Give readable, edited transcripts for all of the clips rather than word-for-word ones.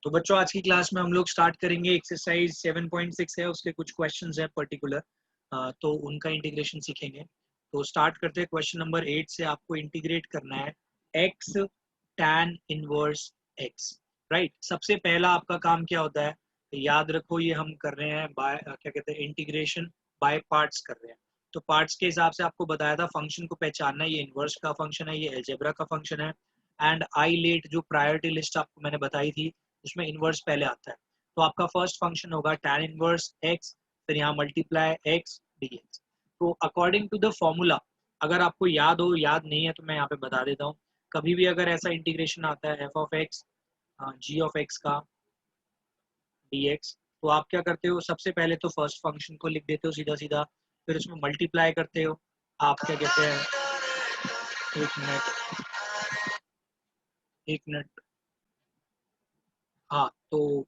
तो बच्चों आज की क्लास में हम लोग स्टार्ट करेंगे एक्सरसाइज 7.6 है, उसके कुछ क्वेश्चंस हैं पर्टिकुलर, तो उनका इंटीग्रेशन सीखेंगे। तो स्टार्ट करते हैं क्वेश्चन नंबर 8 से। आपको इंटीग्रेट करना है x tan inverse x, right. सबसे पहला आपका काम क्या होता है, याद रखो, ये हम कर रहे हैं बाय क्या कहते हैं, इंटीग्रेशन बाय पार्ट्स कर रहे हैं। तो पार्ट्स के हिसाब से आपको बताया था फंक्शन को पहचानना, ये इनवर्स का फंक्शन है, ये अलजेब्रा का फंक्शन है। एंड आई लेट जो प्रायोरिटी लिस्ट आपको मैंने बताई थी उसमें इनवर्स पहले आता है। तो आपका फर्स्ट फंक्शन होगा tan इनवर्स x, फिर यहाँ मल्टीप्लाई x dx। तो अकॉर्डिंग टू द फॉर्मूला, अगर आपको याद हो, याद नहीं है तो मैं यहाँ पे बता देता हूँ। कभी भी अगर ऐसा इंटीग्रेशन आता है f of x g of x का dx, तो आप क्या करते हो, सबसे पहले तो फर्स्ट फंक्शन को लिख देते हो सीधा सीधा, फिर उसमें मल्टीप्लाई करते हो। आप क्या कहते हैं, एक मिनट एक मिनट, हाँ, तो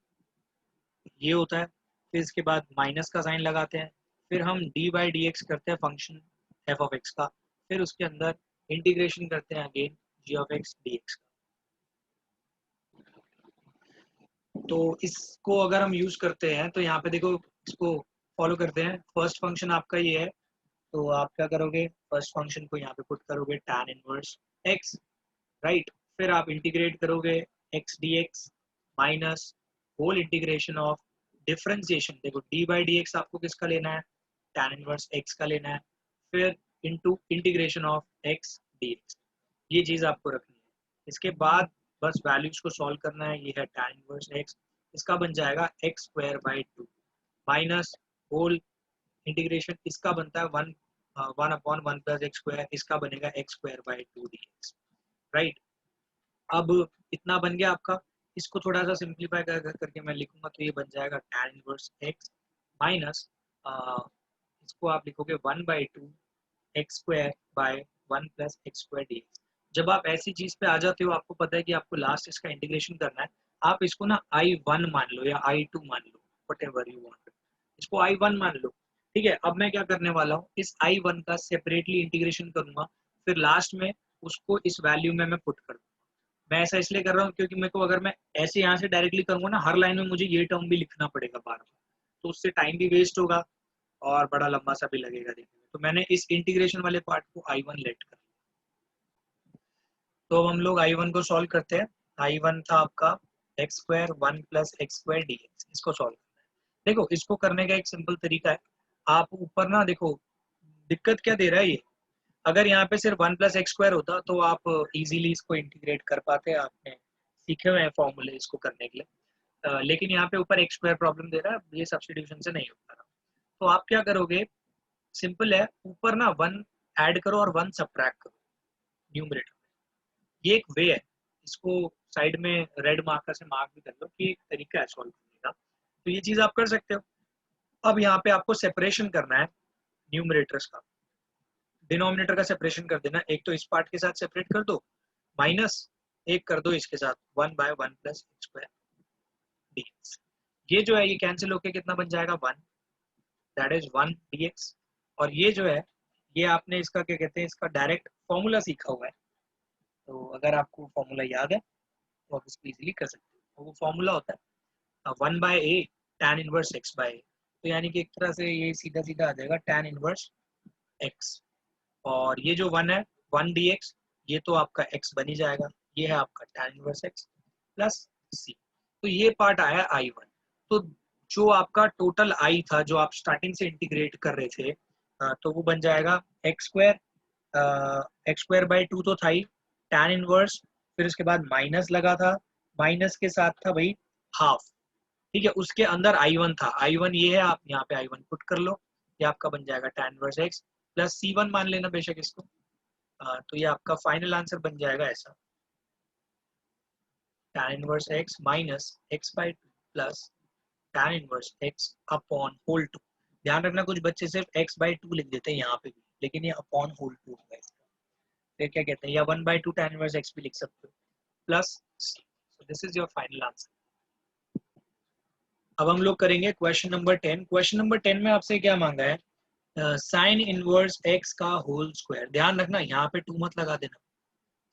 ये होता है। फिर इसके बाद माइनस का साइन लगाते हैं, फिर हम डी बाई डी एक्स करते हैं फंक्शन एफ ऑफ एक्स का, फिर उसके अंदर इंटीग्रेशन करते हैं again g of x d x का। तो इसको अगर हम यूज करते हैं तो यहाँ पे देखो, इसको फॉलो करते हैं। फर्स्ट फंक्शन आपका ये है, तो आप क्या करोगे, फर्स्ट फंक्शन को यहाँ पे पुट करोगे tan इनवर्स x, राइट। फिर आप इंटीग्रेट करोगे x dx minus whole integration of differentiation. देखो डी बाई डी एक्स आपको किसका लेना है, tan इनवर्स x का लेना है, फिर into integration of x dx, ये चीज आपको रखनी है। इसके बाद बस वैल्यूज को सॉल्व करना है। ये है tan इनवर्स x, इसका बन जाएगा x square by 2 minus whole integration, इसका बनता है 1 प्लस एक्स स्क्वायर, इसका बनेगा x square by 2 dx, right. अब इतना बन गया आपका। इसको थोड़ा सा सिंप्लीफाई करके मैं लिखूंगा तो ये बन जाएगा tan इनवर्स x माइनस, इसको आप लिखोगे 1/2 x square bye 1 plus x square dx। जब आप ऐसी चीज पे आ जाते हो, आपको पता है कि आपको लास्ट इसका इंटीग्रेशन करना है, आप इसको ना I1 मान लो या I2 मान लो, व्हाटएवर यू वांट, इसको I1 मान लो। ठीक है, अब मैं क्या करने वाला हूँ, इस I1 का सेपरेटली इंटीग्रेशन करूंगा, फिर लास्ट में उसको इस वैल्यू में मैं पुट कर दूंगा। मैं ऐसा इसलिए कर रहा हूँ क्योंकि मेरे को, अगर मैं ऐसे यहाँ से डायरेक्टली करूंगा ना, हर लाइन में मुझे ये टर्म भी लिखना पड़ेगा बार बार, तो उससे टाइम भी वेस्ट होगा और बड़ा लंबा सा भी लगेगा देखने में। तो मैंने इस इंटीग्रेशन वाले पार्ट को I1 लेट कर लिया। तो अब हम लोग I1 को सॉल्व करते हैं। I1 था आपका x square 1 plus x square D x, इसको सॉल्व करना है। देखो इसको करने का एक सिंपल तरीका है, आप ऊपर ना देखो दिक्कत क्या दे रहा है ये। अगर यहाँ पे सिर्फ 1 प्लस एक्स स्क्वायर होता तो आप इजीली इसको इंटीग्रेट कर पाते, आपने सीखे हुए हैं फॉर्मूले इसको करने के लिए। लेकिन यहाँ पे ऊपर एक्स स्क्वायर प्रॉब्लम दे रहा है, ये सब्स्टिट्यूशन से नहीं हो पा रहा। तो आप क्या करोगे, सिंपल है, ऊपर ना 1 ऐड करो और 1 सब्ट्रैक्ट करो न्यूमरेटर में। ये एक वे है, इसको साइड में रेड मार्कर से मार्क भी कर लो कि एक तरीका है सॉल्व करने का। तो ये चीज आप कर सकते हो। अब यहाँ पे आपको सेपरेशन करना है न्यूमरेटर्स का, डिनोमिनेटर का सेपरेशन कर देना। एक तो इस पार्ट के साथ सेपरेट कर दो, माइनस एक कर दो इसके साथ 1/1 प्लस एक्स स्क्वायर dx। ये जो है ये कैंसिल होके कितना बन जाएगा 1, दैट इज 1 dx। और ये जो है, ये आपने इसका क्या कहते हैं, इसका डायरेक्ट फॉर्मूला सीखा हुआ है। तो अगर आपको फॉर्मूला याद है तो आप इसको इजीली कर सकते हो। वो फॉर्मूला होता है 1/a tan inverse x by a। तो यानी कि एक तरह से ये सीधा सीधा आ जाएगा tan इनवर्स x, और ये जो 1 है 1 dx, ये तो आपका x बन ही जाएगा। ये है आपका tan inverse x plus c। तो ये पार्ट आया I1। तो जो आपका टोटल I था, जो आप स्टार्टिंग से इंटीग्रेट कर रहे थे, तो वो बन जाएगा एक्स स्क्वायर बाई 2 तो था ही, tan इनवर्स, फिर उसके बाद माइनस लगा था, माइनस के साथ था भाई हाफ। ठीक है, उसके अंदर I1 था, I1 ये है, आप यहाँ पे I1 पुट कर लो, ये आपका बन जाएगा tan inverse x plus C1 मान लेना बेशक इसको। तो ये आपका फाइनल आंसर बन जाएगा ऐसा, tan inverse x minus x by 2 plus tan inverse x upon whole 2। ध्यान रखना कुछ बच्चे सिर्फ x बाई 2 लिख देते हैं यहाँ पे भी, लेकिन ये अपॉन होल 2 होगा इसका। फिर क्या कहते हैं, या 1/2 tan इनवर्स x भी लिख सकते हो plus c। So this is your final answer. अब हम लोग करेंगे क्वेश्चन नंबर 10। क्वेश्चन नंबर 10 में आपसे क्या मांगा है, साइन इनवर्स x का होल स्क्वायर। ध्यान रखना यहाँ पे 2 मत लगा देना,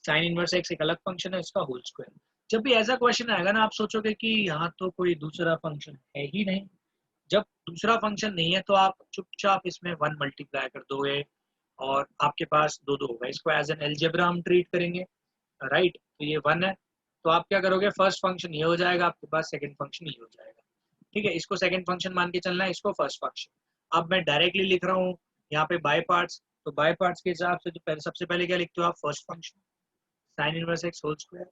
साइन इनवर्स x एक अलग फंक्शन है, इसका होल स्क्वायर। जब भी ऐसा क्वेश्चन आएगा ना, आप सोचोगे कि यहाँ तो कोई दूसरा फंक्शन है ही नहीं। जब दूसरा फंक्शन नहीं है तो आप चुपचाप इसमें 1 मल्टीप्लाई कर दोगे और आपके पास दो दो होगा। इसको एज एन एल्जेब्रा हम ट्रीट करेंगे, राइट। तो ये 1 है, तो आप क्या करोगे, फर्स्ट फंक्शन ये हो जाएगा, आपके पास सेकंड फंक्शन ये हो जाएगा। ठीक है, इसको सेकंड फंक्शन मान के चलना है, इसको फर्स्ट फंक्शन। अब मैं डायरेक्टली लिख रहा हूँ यहाँ पे बाय पार्ट्स, तो बाय पार्ट्स के हिसाब से तो पहले सबसे पहले क्या लिखते हो आप, first function sin inverse x whole square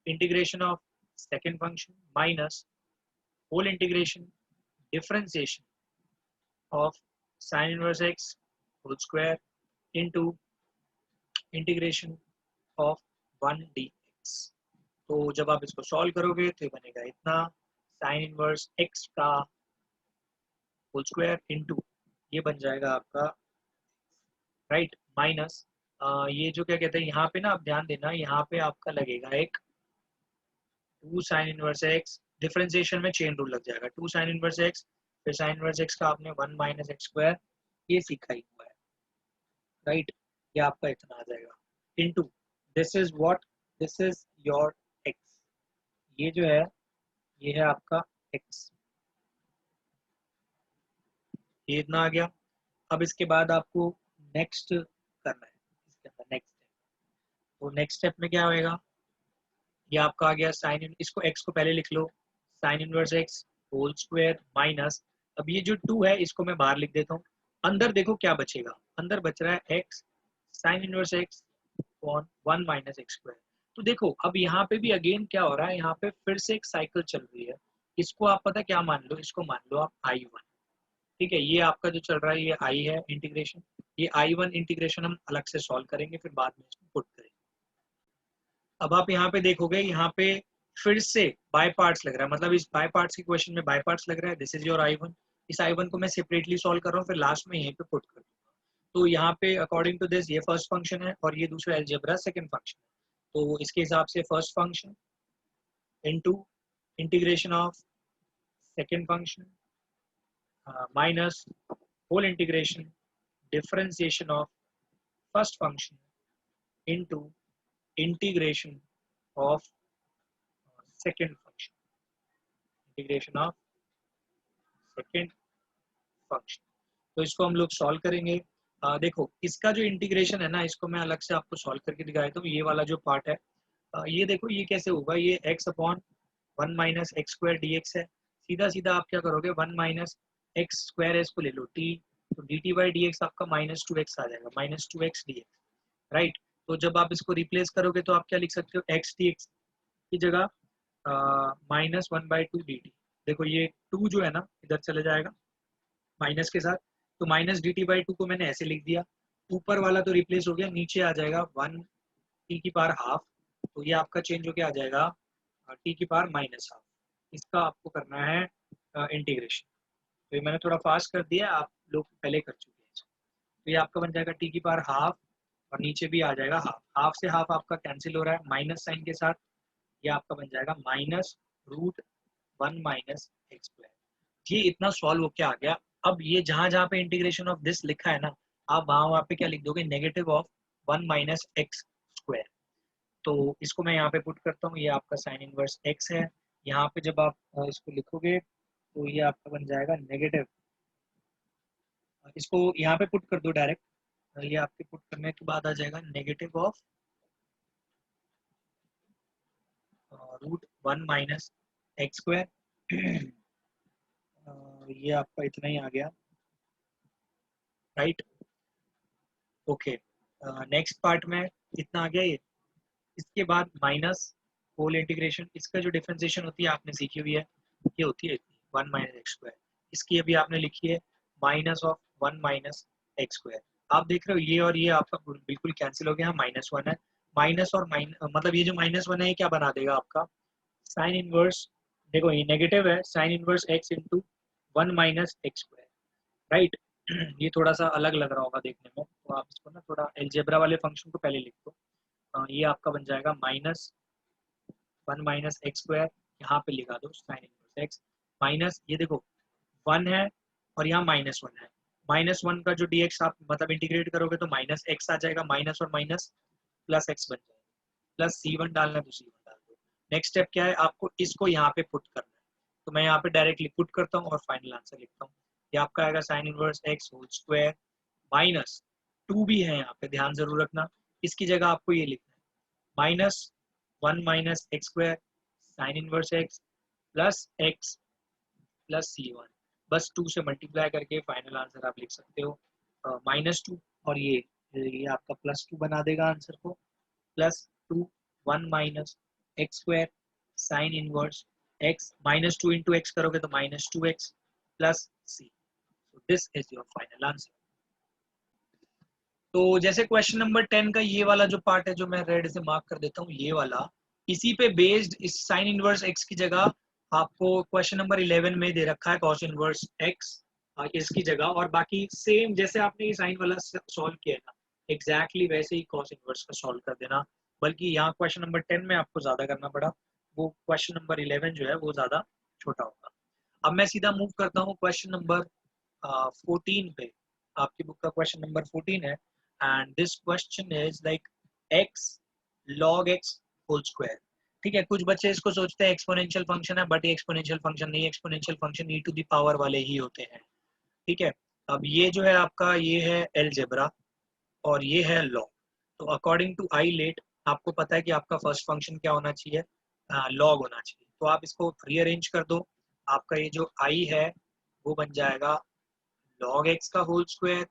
integration of second function minus whole integration differentiation of sin inverse x whole square into integration of 1 dx। तो जब आप इसको सॉल्व करोगे तो ये बनेगा इतना, sin inverse x का होल स्क्वायर इंटू ये बन जाएगा आपका, राइट, माइनस ये जो क्या कहते हैं यहाँ पे ना, आप ध्यान देना, यहाँ पे आपका लगेगा एक 2 sin इनवर्स x, डिफरेंशिएशन में चेन रूल लग जाएगा, 2 sin इनवर्स x, फिर sin इनवर्स x का आपने 1 माइनस एक्स स्क्वायर, ये सीखा ही हुआ है, राइट। ये आपका इतना आ जाएगा into this is what, this is your x, ये जो है ये है आपका x, ये इतना आ गया। अब इसके बाद आपको नेक्स्ट करना है, इसके अंदर नेक्स्ट स्टेप, तो नेक्स्ट स्टेप में क्या होएगा, ये आपका आ गया साइन, इसको x को पहले लिख लो, sine inverse x whole square minus, अब ये जो 2 है इसको मैं बाहर लिख देता हूँ, अंदर देखो क्या बचेगा, अंदर बच रहा है x sign inverse x upon 1 minus x square. तो देखो अब यहाँ पे भी अगेन क्या हो रहा है, यहाँ पे फिर से एक साइकिल चल रही है, इसको आप पता क्या मान लो, इसको मान लो आप I1, ठीक है, ये आपका जो चल रहा है ये I है इंटीग्रेशन, ये I1 इंटीग्रेशन हम अलग से सॉल्व करेंगे, फिर बाद में इसको पुट करेंगे। अब आप यहाँ पे देखोगे, यहाँ पे फिर से बाय पार्ट्स लग रहा है, मतलब इस बाय पार्ट्स की क्वेश्चन में बाय पार्ट्स लग रहा है, दिस इज योर I1, इस I1 को मैं सेपरेटली सॉल्व कर रहा हूँ, फिर लास्ट में यहीं पे पुट कर दूंगा। तो यहाँ पे अकॉर्डिंग टू दिस ये फर्स्ट फंक्शन है और ये दूसरा अलजेब्रा सेकंड फंक्शन है, तो इसके हिसाब से first function into integration of second function minus whole integration differentiation of first function into integration of second function, integration of second function. तो इसको हम लोग सॉल्व करेंगे। देखो इसका जो इंटीग्रेशन है ना, इसको मैं अलग से आपको सॉल्व करके दिखाया देता हूँ, ये वाला जो पार्ट है, ये देखो ये कैसे होगा, ये x upon 1 minus x square D x है, सीधा सीधा आप क्या करोगे, 1 माइनस एक्स स्क्वायर है, इसको ले लो t, तो D T by d x आपका माइनस 2x आ जाएगा, minus 2x D x, right. तो जब आप इसको रिप्लेस करोगे तो आप क्या लिख सकते हो, x डी एक्स की जगह माइनस 1/2 डी टी, देखो ये 2 जो है ना इधर चले जाएगा माइनस के साथ, तो माइनस डी टी बाई 2 को मैंने ऐसे लिख दिया, ऊपर वाला तो रिप्लेस हो गया, नीचे आ जाएगा 1 टी की पावर हाफ, तो ये आपका चेंज होके आ जाएगा टी की पावर माइनस हाफ। इसका आपको करना है इंटीग्रेशन, तो ये मैंने थोड़ा फास्ट कर दिया, आप लोग पहले कर चुके हैं, तो ये आपका बन जाएगा टी की पावर हाफ और नीचे भी आ जाएगा हाफ, हाफ से हाफ आपका कैंसिल हो रहा है माइनस साइन के साथ, ये आपका बन जाएगा minus root 1 minus x square. ये इतना सॉल्व होके आ गया। अब ये जहां जहां पे इंटीग्रेशन ऑफ दिस लिखा है ना, आप वहां पे क्या लिख दोगे, negative of 1 minus x square. तो इसको मैं यहाँ पे पुट करता हूँ, ये आपका साइन इनवर्स x है, यहाँ पे जब आप इसको लिखोगे तो ये आपका बन जाएगा नेगेटिव, इसको यहाँ पे पुट कर दो डायरेक्ट, ये आपके पुट करने के बाद आ जाएगा negative of root 1 minus x square, ये आपका इतना ही आ गया, राइट। ओके, नेक्स्ट पार्ट में इतना आ गया ये, इसके बाद माइनस होल इंटीग्रेशन, इसका जो डिफरेंशिएशन होती है आपने सीखी हुई है, ये होती है 1 माइनस एक्स स्क्वायर, इसकी अभी आपने लिखी है minus of 1 minus x square. आप देख रहे हो ये और ये आपका बिल्कुल कैंसिल हो गया, माइनस 1 है, माइनस और मतलब ये जो माइनस 1 है ये क्या बना देगा आपका साइन इनवर्स, देखो ये नेगेटिव है, sign inverse x into 1 minus x square, right. ये थोड़ा सा अलग लग रहा होगा देखने में, तो आप इसको ना थोड़ा एलजेब्रा वाले फंक्शन को पहले लिख दो, ये आपका बन जाएगा माइनस 1 माइनस एक्स स्क्वायर, यहाँ पे लिखा दो साइन इनवर्स एक्स, माइनस ये देखो 1 है और यहाँ माइनस 1 है, माइनस 1 का जो डी एक्स आप मतलब इंटीग्रेट करोगे तो माइनस एक्स आ जाएगा, माइनस और माइनस प्लस एक्स बन जाएगा, प्लस C1 डालना है तो C1 डाल दो, नेक्स्ट स्टेप क्या है, आपको इसको यहाँ पे पुट करना है। तो मैं यहाँ पे डायरेक्टली पुट करता हूँ और फाइनल आंसर लिखता हूँ। ये आपका आएगा sine inverse x whole square minus 2 भी है यहाँ पे, ध्यान जरूर रखना। इसकी जगह आपको ये लिखना है minus 1 minus x square sine inverse x plus x plus C1। बस 2 से मल्टीप्लाई करके फाइनल आंसर आप लिख सकते हो -2, और ये आपका +2 बना देगा आंसर को, +2 1 minus x square sine inverse x, -2 into x करोगे तो -2x plus C। This is your final answer. तो जैसे क्वेश्चन नंबर 10 का ये वाला जो पार्ट है, जो मैं रेड से मार्क कर देता हूँ, ये वाला इसी पे बेस्ड, इस साइन इनवर्स एक्स की जगह आपको क्वेश्चन नंबर 11 में दे रखा है कॉस इनवर्स एक्स इसकी जगह, और बाकी सेम जैसे आपने ये साइन वाला सॉल्व किया है ना, एग्जैक्टली वैसे ही कॉस इनवर्स का सॉल्व कर देना। बल्कि यहाँ क्वेश्चन नंबर 10 में आपको ज्यादा करना पड़ा, वो क्वेश्चन नंबर 11 जो है वो ज्यादा छोटा होगा। अब मैं सीधा मूव करता हूँ क्वेश्चन नंबर 14 पे। आपकी बुक का क्वेश्चन नंबर 14 है, and this question is like x log x whole square। ठीक है, कुछ बच्चे इसको सोचते हैं एक्सपोनेंशियल फंक्शन है, बट ये एक्सपोनेंशियल फंक्शन नहीं है, exponential function e to the power वाले ही होते हैं। ठीक है, अब ये जो है आपका, ये है अलजेब्रा और ये है लॉग। तो अकॉर्डिंग टू आई लेट आपको पता है कि आपका फर्स्ट फंक्शन क्या होना चाहिए, लॉग होना चाहिए। तो आप इसको रीअरेंज कर दो, आपका ये जो आई है वो बन जाएगा log x का whole square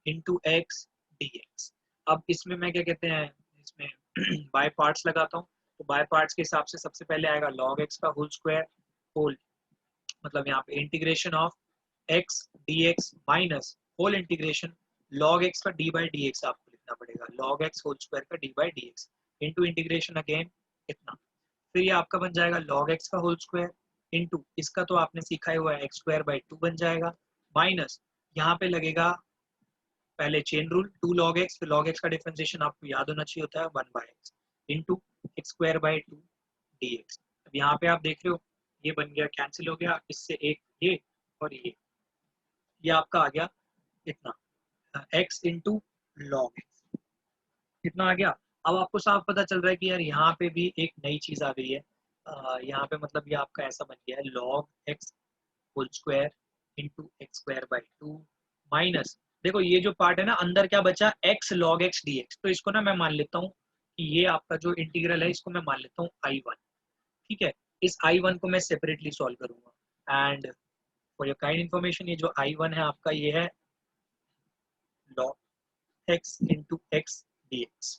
into x d x. अब इसमें मैं क्या कहते हैं, इसमें बाय पार्ट्स लगाता हूँ। तो बाय पार्ट्स के हिसाब से सबसे पहले आएगा log x का होल स्क्वायर, होल मतलब यहाँ पे integration of x dx minus whole integration log x का d बाई डी एक्स आपको लिखना पड़ेगा, log x होल स्क्वायर का d by d x into integration again इतना। फिर ये आपका बन जाएगा log x का होल स्क्वायर इंटू इसका तो आपने सीखा ही हुआ है x स्क्वायर बाई 2 बन जाएगा, माइनस यहाँ पे लगेगा पहले चेन रूल 2 log x, फिर log x का डिफरेंशिएशन आपको याद होना चाहिए होता है 1 by x into x square by 2 D x. अब यहाँ पे आप देख रहे हो ये बन गया, कैंसिल हो गया, इससे एक ये और ये आपका आ गया इतना x इंटू लॉग एक्स, कितना आ गया। अब आपको साफ पता चल रहा है कि यार यहाँ पे भी एक नई चीज आ गई है, यहाँ पे मतलब ये आपका ऐसा बन गया है log x whole square into x square by 2 minus, देखो ये जो पार्ट है ना अंदर क्या बचा, x log x dx। तो इसको ना मैं मान लेता हूँ कि ये आपका जो इंटीग्रल है इसको मैं मान लेता हूँ I1। ठीक है, इस I1 को मैं सेपरेटली सॉल्व करूंगा, and for your kind information ये जो I1 है आपका ये है log x into x dx।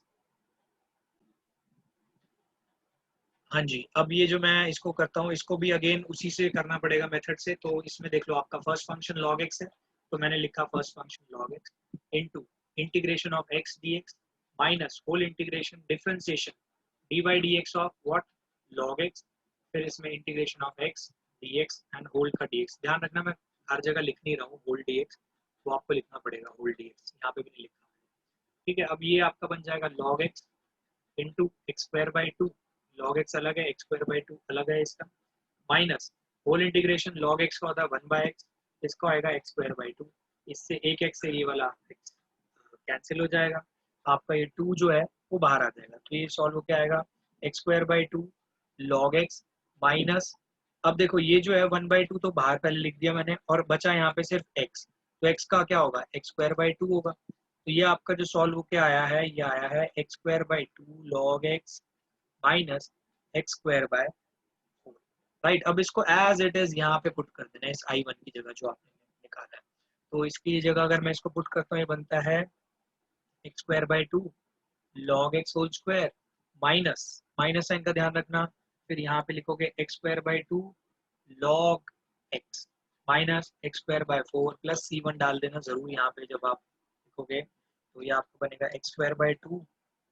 हाँ जी, अब ये जो मैं इसको करता हूँ इसको भी अगेन उसी से करना पड़ेगा मेथड से। तो इसमें देख लो आपका फर्स्ट फंक्शन log x है, तो मैंने लिखा first function log x into integration of x dx minus whole integration differentiation d by d x of what log x, फिर इसमें इंटीग्रेशन of x dx and whole का dx। ध्यान रखना मैं हर जगह लिख नहीं रहा हूँ होल dx, तो आपको लिखना पड़ेगा होल dx, यहाँ पे भी नहीं लिखा। ठीक है, अब ये आपका बन जाएगा log x into x square by 2, log x अलग है, x स्क्वायर बाई 2 अलग है इसका, minus whole integration log x का होता है 1 बाई एक्स, इसका आएगा x स्क्वायर बाई 2, इससे एक x से ये वाला x कैंसिल हो जाएगा, आपका ये 2 जो है वो बाहर आ जाएगा। तो ये सॉल्व हो क्या आएगा, x square by 2 log x minus, अब देखो ये जो है 1 बाई 2 तो बाहर पहले लिख दिया मैंने, और बचा यहाँ पे सिर्फ x, तो x का क्या होगा, x स्क्वायर बाई 2 होगा। तो ये आपका जो सॉल्व होके आया है ये आया है x square by 2 log x minus x square by 4। Right, अब इसको एज इट इज यहाँ पे पुट कर देना है इस I1 की जगह जो आपने निकाला है। तो इसकी जगह अगर मैं इसको पुट करता हूँ ये बनता है x square by 2 log x whole square minus, minus sign का ध्यान रखना, फिर यहाँ पे लिखोगे x square by 2 log x minus x square by 4 plus C1 डाल देना जरूर यहाँ पे जब आप लिखोगे। तो ये आपको बनेगा x square by 2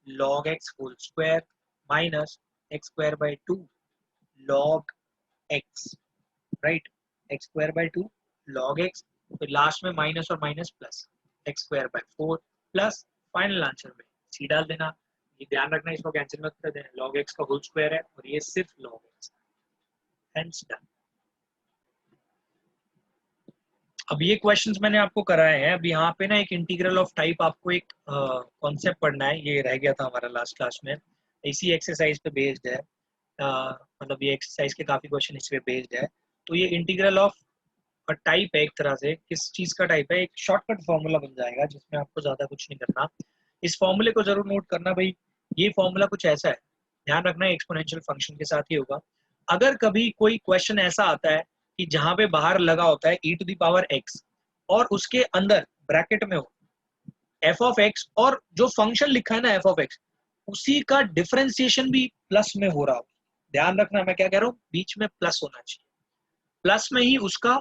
log x whole square minus x square by 2 log x, right, x square by 2 log x, फिर लास्ट में माइनस और minus plus x square by 4 plus final answer में सी डाल देना। ये ध्यान रखना इसको कैंसिल मत कर देना, log x का होल स्क्वायर है और ये सिर्फ log x, हेंस डन। अब ये क्वेश्चंस मैंने आपको कराए हैं। अब यहाँ पे ना एक इंटीग्रल ऑफ टाइप आपको एक कॉन्सेप्ट पढ़ना है, ये रह गया था हमारा लास्ट क्लास में, इसी एक्सरसाइज पे बेस्ड है। मतलब ये एक्सरसाइज के काफी क्वेश्चन इस पे बेस्ड है। तो ये इंटीग्रल ऑफ टाइप है, एक तरह से किस चीज का टाइप है, एक शॉर्टकट फॉर्मूला बन जाएगा जिसमें आपको ज्यादा कुछ नहीं करना। इस फॉर्मूले को जरूर नोट करना भाई, ये फॉर्मूला कुछ ऐसा है, ध्यान रखना एक्सपोनेंशियल फंक्शन के साथ ही होगा। अगर कभी कोई क्वेश्चन ऐसा आता है कि जहां पे बाहर लगा होता है e⁻x और उसके अंदर ब्रैकेट में हो f(x) और जो फंक्शन लिखा है ना f(x) उसी का डिफरेंशिएशन भी प्लस में हो रहा हो, ध्यान रखना मैं क्या कह रहा हूँ, बीच में प्लस होना चाहिए, प्लस में ही उसका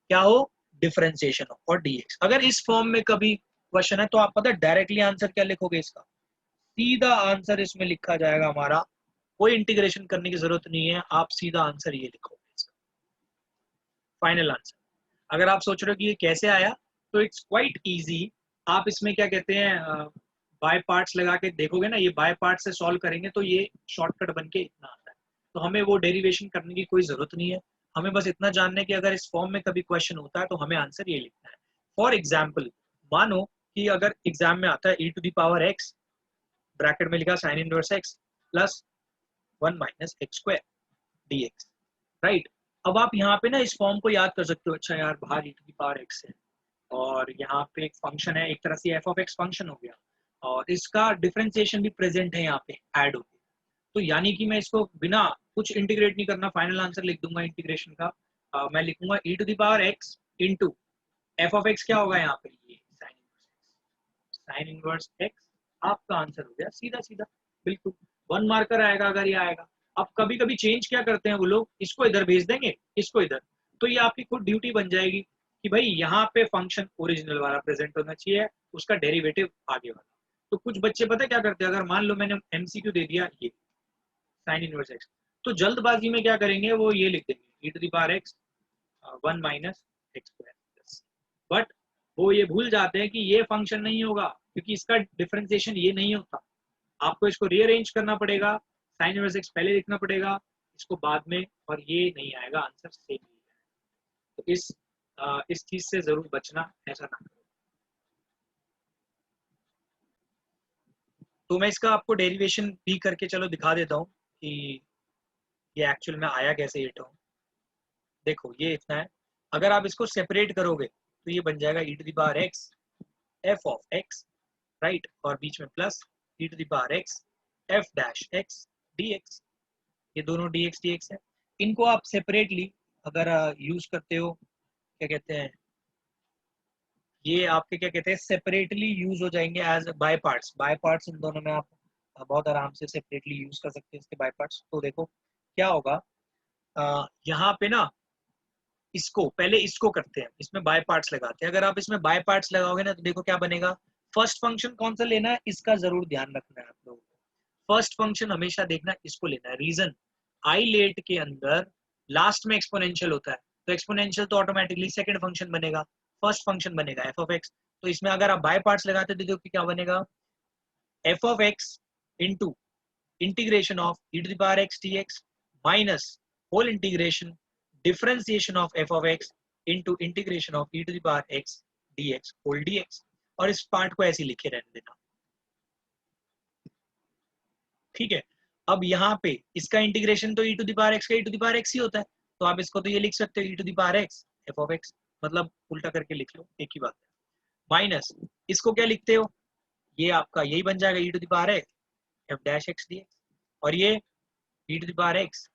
क्या हो, डिफरेंशिएशन हो और dx। अगर इस फॉर्म में कभी क्वेश्चन है तो आप पता है डायरेक्टली आंसर क्या लिखोगे, इसका सीधा आंसर इसमें लिखा जाएगा हमारा, कोई इंटीग्रेशन करने की जरूरत नहीं है, आप सीधा आंसर ये लिखोगे इसका फाइनल आंसर। अगर आप सोच रहे हो कि ये कैसे आया, तो इट्स क्वाइट इजी। आप इसमें क्या कहते हैं, बाय पार्ट्स लगा के देखोगे ना, ये बाय पार्ट से सॉल्व करेंगे तो ये शॉर्टकट बन के इतना आता है। तो हमें वो डेरिवेशन करने की कोई जरूरत नहीं है, हमें बस इतना जानना है कि अगर इस फॉर्म में कभी क्वेश्चन होता है तो हमें आंसर ये लिखना है। फॉर एग्जाम्पल मानो कि अगर एग्जाम में आता है e⁻x ब्रैकेट में लिखा sin inverse x plus 1 minus x² dx, right. अब आप यहाँ पे ना इस फॉर्म को याद कर सकते हो, अच्छा यार बाहर e⁻x है और यहाँ पे एक फंक्शन है, एक तरह से f(x) फंक्शन हो गया और इसका डिफरेंशिएशन भी प्रेजेंट है यहाँ पे ऐड हो गया। तो यानी कि मैं इसको बिना कुछ इंटीग्रेट नहीं करना, फाइनल आंसर लिख दूंगा इंटीग्रेशन का। मैं लिखूंगा e⁻x इंटू f(x) क्या होगा यहाँ पे, ये साइन इनवर्स x, आपका आंसर हो गया सीधा सीधा, बिल्कुल 1 मार्कर आएगा अगर ये आएगा। अब कभी कभी चेंज क्या करते हैं वो लोग, इसको इधर भेज देंगे, इसको इधर, तो ये आपकी खुद ड्यूटी बन जाएगी कि भाई यहाँ पे फंक्शन ओरिजिनल वाला प्रेजेंट होना चाहिए, उसका डेरिवेटिव आगे वाला। तो कुछ बच्चे पता क्या करते हैं, अगर मान लो मैंने एमसीक्यू दे दिया ये साइन इनवर्स एक्स, तो जल्दबाजी में क्या करेंगे, वो ये लिख देंगे e⁻x 1 माइनस x², बट वो ये भूल जाते हैं कि ये फंक्शन नहीं होगा क्योंकि इसका डिफरेंशिएशन ये नहीं होता, आपको इसको रीअरेंज करना पड़ेगा, साइन इनवर्स एक्स पहले लिखना पड़ेगा, इसको बाद में, और ये नहीं आएगा आंसर सेम नहीं आएगा। तो इस चीज से जरूर बचना, ऐसा ना करो। तो मैं इसका आपको डेरिवेशन भी करके चलो दिखा देता हूँ कि ये एक्चुअल में आया कैसे ये टर्म। देखो ये इतना है, अगर आप इसको सेपरेट करोगे तो ये बन जाएगा e⁻x f(x), राइट, और बीच में प्लस e⁻x f'(x) dx, ये दोनों dx dx है। इनको आप सेपरेटली अगर यूज करते हो, क्या कहते हैं, ये आपके क्या कहते हैं सेपरेटली यूज हो जाएंगे as by parts, by parts इन दोनों में आप बहुत आराम से सेपरेटली यूज कर सकते हैं इसके बाय पार्ट्स। तो देखो क्या होगा, यहाँ पे ना इसको पहले इसको करते हैं, इसमें बाय पार्ट्स लगाते हैं। अगर आप इसमें बाय पार्ट्स लगाओगे ना तो देखो क्या बनेगा, फर्स्ट फंक्शन कौन सा लेना है इसका जरूर ध्यान रखना है आप लोगों को, फर्स्ट फंक्शन हमेशा देखना इसको लेना है। रीजन, आई लेट के अंदर लास्ट में एक्सपोनेंशियल होता है, तो एक्सपोनेंशियल तो ऑटोमेटिकली सेकंड फंक्शन बनेगा, फर्स्ट फंक्शन बनेगा f(x). तो इसमें अगर आप बाय पार्ट्स लगाते तो देखो क्या बनेगा, f(x) into integration of e⁻x dx minus whole integration differentiation of f(x) into integration of e⁻x dx whole dx, और इस पार्ट को ऐसे लिखे रहने देना, ठीक है। अब यहाँ पे इसका इंटीग्रेशन तो e⁻x का e⁻x ही होता है, तो आप इसको तो ये लिख सकते हो e⁻x f(x), मतलब उल्टा करके लिख लो, एक ही बात है। माइनस इसको क्या लिखते हो, ये आपका यही बन जाएगा e⁻x f'(x) dx, और ये e⁻x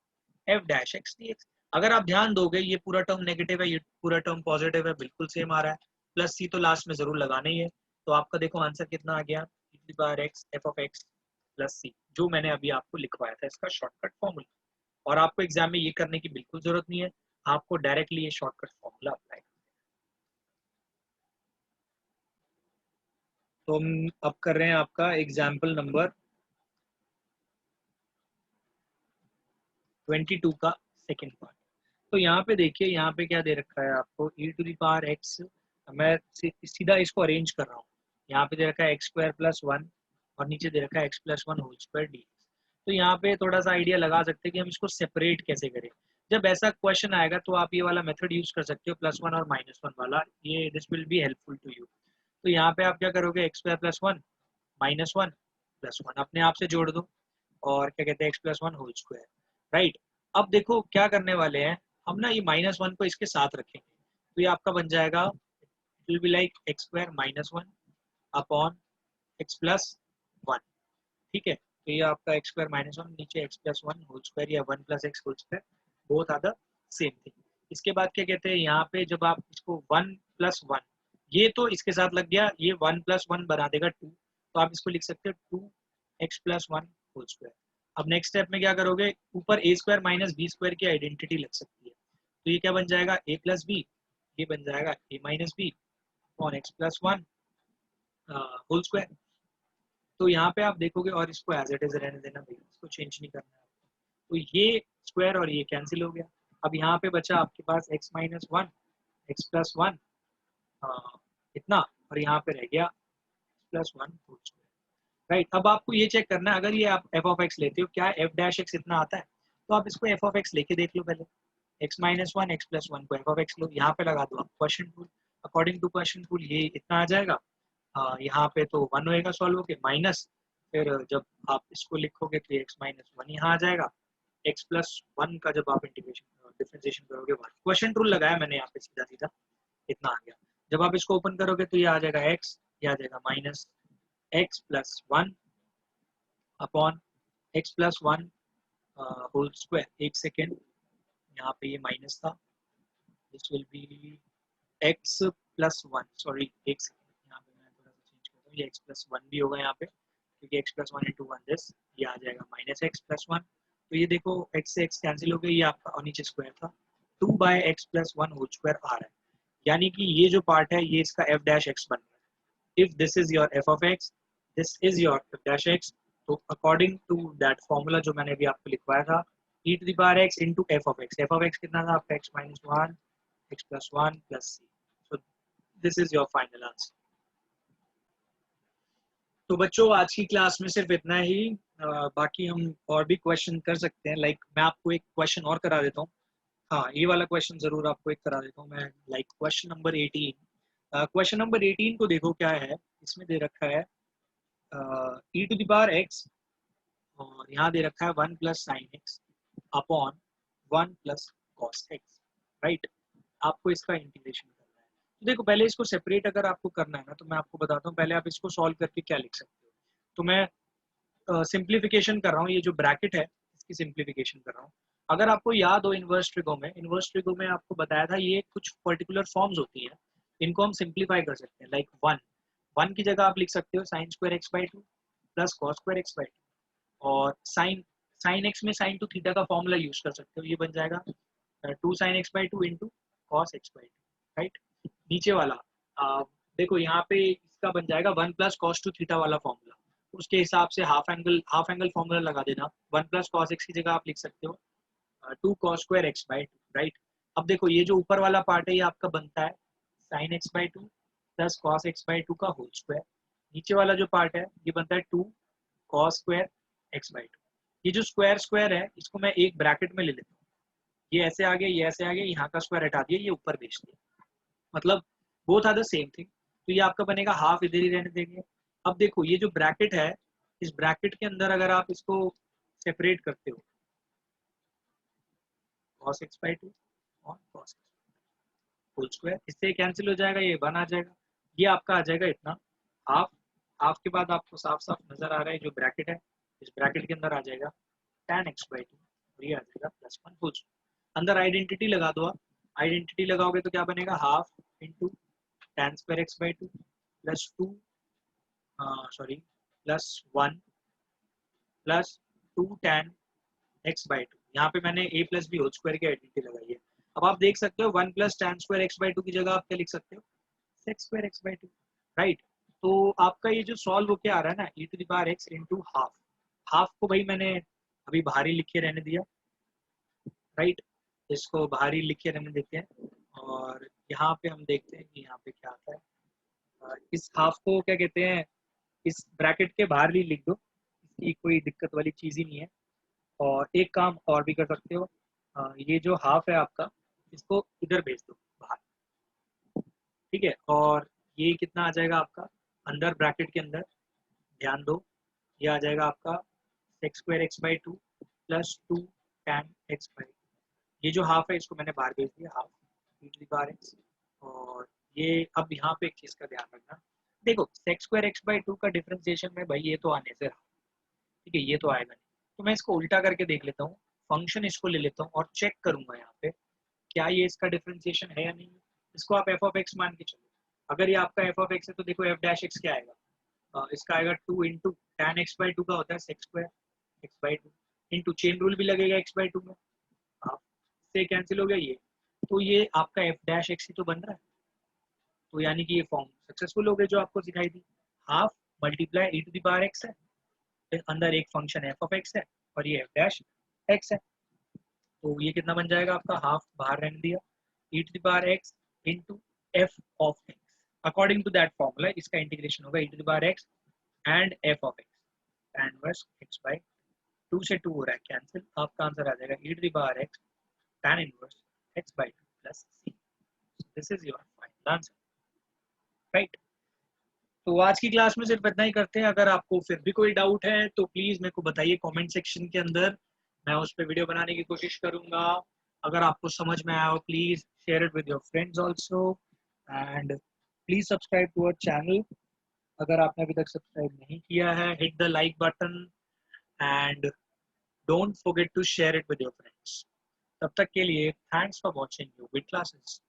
f'(x) dx। अगर आप ध्यान दोगे ये पूरा टर्म नेगेटिव है, ये पूरा टर्म पॉजिटिव है, बिल्कुल सेम आ रहा है, प्लस सी तो लास्ट में जरूर लगाना ही है। तो आपका देखो आंसर कितना आ गया, e⁻x f(x) प्लस सी, जो मैंने अभी आपको लिखवाया था इसका शॉर्टकट फॉर्मूला। और आपको एग्जाम में ये करने की बिल्कुल जरूरत नहीं है, आपको डायरेक्टली ये शॉर्टकट फॉर्मूला अप्लाई। तो हम अब कर रहे हैं आपका एग्जाम्पल नंबर 22 का सेकेंड पार्ट। तो यहाँ पे देखिए, यहाँ पे क्या दे रखा है आपको, e⁻x, मैं सीधा इसको अरेंज कर रहा हूँ, यहाँ पे दे रखा है x² + 1 और नीचे दे रखा है x + 1 होल स्क्वायर dx। तो यहाँ पे थोड़ा सा आइडिया लगा सकते हैं कि हम इसको सेपरेट कैसे करें। जब ऐसा क्वेश्चन आएगा तो आप ये वाला मेथड यूज कर सकते हो, +1 और -1 वाला, ये this will be helpful to you. तो यहाँ पे आप क्या करोगे, x² + 1 -1 +1 अपने आप से जोड़ दो, और क्या कहते हैं x + 1 होल स्क्वायर। राइट। अब देखो क्या करने वाले हैं हम ना, ये -1 को इसके साथ रखेंगे तो ये आपका बन जाएगा, it will be like x square -1 upon x plus 1। ठीक है, तो ये आपका x स्क्वायर -1 नीचे x प्लस 1 होल स्क्वायर या 1 plus x whole square, both are the same thing. इसके बाद क्या कहते हैं, यहाँ पे जब आप इसको 1 प्लस 1, ये तो इसके साथ लग गया, ये 1 प्लस 1 बना देगा 2, तो आप इसको लिख सकते हो 2x प्लस 1 होल स्क्वायर। अब नेक्स्ट स्टेप में क्या करोगे, ऊपर a square minus b square की आइडेंटिटी लग सकती है, तो ये क्या बन जाएगा a प्लस बी, ये बन जाएगा a minus b upon x plus 1 whole square. तो यहाँ पे आप देखोगे, और इसको एज इट इज रहने देना भैया, इसको चेंज नहीं करना है। तो ये स्क्वायर और ये कैंसिल हो गया। अब यहाँ पे बचा आपके पास x माइनस 1 एक्स प्लस 1 इतना, और यहाँ पे रह गया प्लस 1 होल स्क्वायर। राइट, अब आपको ये चेक करना है, अगर ये आप एफ ऑफ एक्स लेते हो क्या एफ डैश एक्स इतना आता है, तो आप इसको एफ ऑफ एक्स लेके देख लो पहले। एक्स माइनस 1 एक्स प्लस 1 को एफ ऑफ एक्स लो, यहाँ पे लगा दो आप question rule. According to question rule ये इतना आ जाएगा, यहाँ पे तो 1 होएगा सॉल्व होके, माइनस फिर जब आप इसको लिखोगे तो एक्स माइनस 1 यहाँ आ जाएगा, एक्स प्लस 1 का जब आप इंटीग्रेशन डिफरेंशिएशन करोगे, क्वेश्चन रूल लगाया मैंने यहाँ पे सीधा सीधा, इतना आ गया। जब आप इसको ओपन करोगे तो ये आ जाएगा एक्स, ये आ जाएगा minus x plus 1 upon x plus 1 whole square. एक सेकेंड, यहाँ पे ये माइनस था, this will be x plus 1, sorry एक सेकेंड, यहाँ पे मैं थोड़ा सा चेंज करता हूँ, ये एक्स प्लस 1 भी होगा यहाँ पे, क्योंकि एक्स प्लस 1 इंटू 1 दिस, ये आ जाएगा माइनस एक्स प्लस 1। तो ये देखो एक्स से एक्स कैंसिल हो गई, ये आपका, और नीचे स्क्वायर था, 2 by x plus 1 whole square आ रहा है, यानी कि ये जो पार्ट है ये इसका एफ डैश एक्स बन रहा है। If this is your f of x, this is your f dash x, तो अकॉर्डिंग टू दैट फॉर्मूला जो मैंने अभी आपको लिखवाया था, e to the power x into f of x, f of x कितना था आपका x minus 1 x plus 1 plus C. So this is your final answer. तो बच्चों आज की क्लास में सिर्फ इतना ही, बाकी हम और भी क्वेश्चन कर सकते हैं, लाइक मैं आपको एक क्वेश्चन और करा देता हूँ। हाँ, ये वाला क्वेश्चन जरूर आपको एक करा देता हूँ मैं, like question number 18। Question number 18 को देखो क्या है, इसमें दे रखा है e to the power x, और यहाँ दे रखा है 1 plus sine x upon 1 plus cos x. Right, आपको इसका इंटीग्रेशन करना है। तो देखो पहले इसको सेपरेट अगर आपको करना है ना, तो मैं आपको बताता हूँ, पहले आप इसको सॉल्व करके क्या लिख सकते हो। तो मैं सिंप्लीफिकेशन कर रहा हूँ, ये जो ब्रैकेट है इसकी सिंप्लीफिकेशन कर रहा हूँ। अगर आपको याद हो इनवर्स ट्रिगो में, इनवर्स ट्रिगो में आपको बताया था ये कुछ पर्टिकुलर फॉर्म्स होती है, इनको हम सिंप्लीफाई कर सकते हैं। लाइक 1 की जगह आप लिख सकते हो sine square x by 2 plus cos square x by 2, और साइन एक्स में साइन टू थीटा का फॉर्मूला यूज कर सकते हो, ये बन जाएगा 2 sine x by 2 into cos x by 2। Right, नीचे वाला देखो यहाँ पे इसका बन जाएगा 1 प्लस कॉस टू थीटा वाला फॉर्मूला, उसके हिसाब से हाफ एंगल फॉर्मूला लगा देना। 1 प्लस कॉस एक्स की जगह आप लिख सकते हो 2 cos square x by 2। Right, अब देखो ये जो ऊपर वाला पार्ट है ये आपका बनता है sine x by 2 plus cos x by 2 का होल स्क्वायर। नीचे वाला जो पार्ट है ये बनता है 2 कॉस स्क्वायर एक्स बाई 2। ये जो स्क्वायर स्क्वायर है इसको मैं एक ब्रैकेट में ले लेता हूँ, ये ऐसे आ गया, ये ऐसे आ गया, यहाँ का स्क्वायर हटा दिया, ये ऊपर भेज दिया, मतलब both are the same thing. तो ये आपका बनेगा हाफ, इधर ही रहने देंगे। अब देखो ये जो ब्रैकेट है, इस ब्रैकेट के अंदर अगर आप इसको सेपरेट करते हो, cos x बाई 2 और cos x होल स्क्वायर, इससे कैंसिल हो जाएगा, ये 1 आ जाएगा, ये आपका आ जाएगा इतना हाफ। हाफ के बाद आपको साफ साफ नजर आ रहा है जो ब्रैकेट है, इस ब्रैकेट के अंदर आ जाएगा tan x बाई 2, और ये आ जाएगा प्लस 1 होल स्क्वायर। अंदर आइडेंटिटी लगा दो आप, आइडेंटिटी लगाओगे तो क्या बनेगा, half into tan square x by 2 plus 2 sorry plus 1 plus 2 tan x by 2। यहाँ पे मैंने a plus b whole square की आइडेंटिटी लगाई है। अब आप देख सकते हो 1 plus tan square x by 2 की जगह आप क्या लिख सकते हो, sec square x by 2। Right, तो आपका ये जो सॉल्व होके आ रहा है ना e to the power x into half, half को भाई मैंने अभी बाहर ही लिखे रहने दिया। राइट, इसको बाहर ही लिखे रहने देते हैं, और यहाँ पे हम देखते हैं कि यहाँ पे क्या आता है। इस हाफ को क्या कहते हैं, इस ब्रैकेट के बाहर ही लिख दो, इसकी कोई दिक्कत वाली चीज़ ही नहीं है। और एक काम और भी कर सकते हो, ये जो हाफ है आपका, इसको इधर भेज दो बाहर। ठीक है, और ये कितना आ जाएगा आपका अंदर ब्रैकेट के अंदर, ध्यान दो, ये आ जाएगा आपका sec square x by 2 plus 2 tan x by, ये जो हाफ है इसको मैंने बाहर भेज दिया, half e to the power x। और ये अब यहाँ पे एक चीज का ध्यान रखना, देखो sex square x by to का डिफरेंशिएशन में भाई ये तो आने से रहा, ठीक है, ये तो आएगा नहीं, तो मैं इसको उल्टा करके देख लेता हूँ, फंक्शन इसको ले लेता हूँ और चेक करूंगा यहाँ पे क्या ये इसका डिफरेंशिएशन है या नहीं। इसको आप एफ ऑफ एक्स मान के चलो, अगर ये आपका एफ ऑफ एक्स है तो देखो एफ डैश एक्स क्या आएगा, इसका आएगा 2 into tan x by to का होता है sex square x by to, into chain rule भी लगेगा एक्स बाई टू में, आप से कैंसिल हो गया ये, तो ये आपका एफ डैश एक्स ही तो बन रहा है, तो यानी कि ये फॉर्म सक्सेसफुल हो गए जो आपको सिखाई थी, half multiply e to the power x है, फिर अंदर एक फंक्शन एफ ऑफ एक्स है और ये एफ डैश एक्स है, तो ये कितना बन जाएगा आपका, हाफ बाहर रहने दिया, e to the power x into f of x, according to that formula इसका इंटीग्रेशन होगा e to the power x and f of x, tan inverse x by two से टू हो रहा है कैंसिल, आपका आंसर आ जाएगा e to the power x tan inverse x by two plus c, this is your final answer, right. तो आज की क्लास में सिर्फ इतना ही करते हैं, अगर आपको फिर भी कोई डाउट है तो प्लीज मेरे को बताइए कमेंट सेक्शन के अंदर, मैं उस पर वीडियो बनाने की कोशिश करूंगा। अगर आपको समझ में आया हो please share it with your friends also, and please subscribe to our channel, अगर आपने अभी तक सब्सक्राइब नहीं किया है hit the like button and don't forget to share it with your friends. तब तक के लिए thanks for watching your with classes.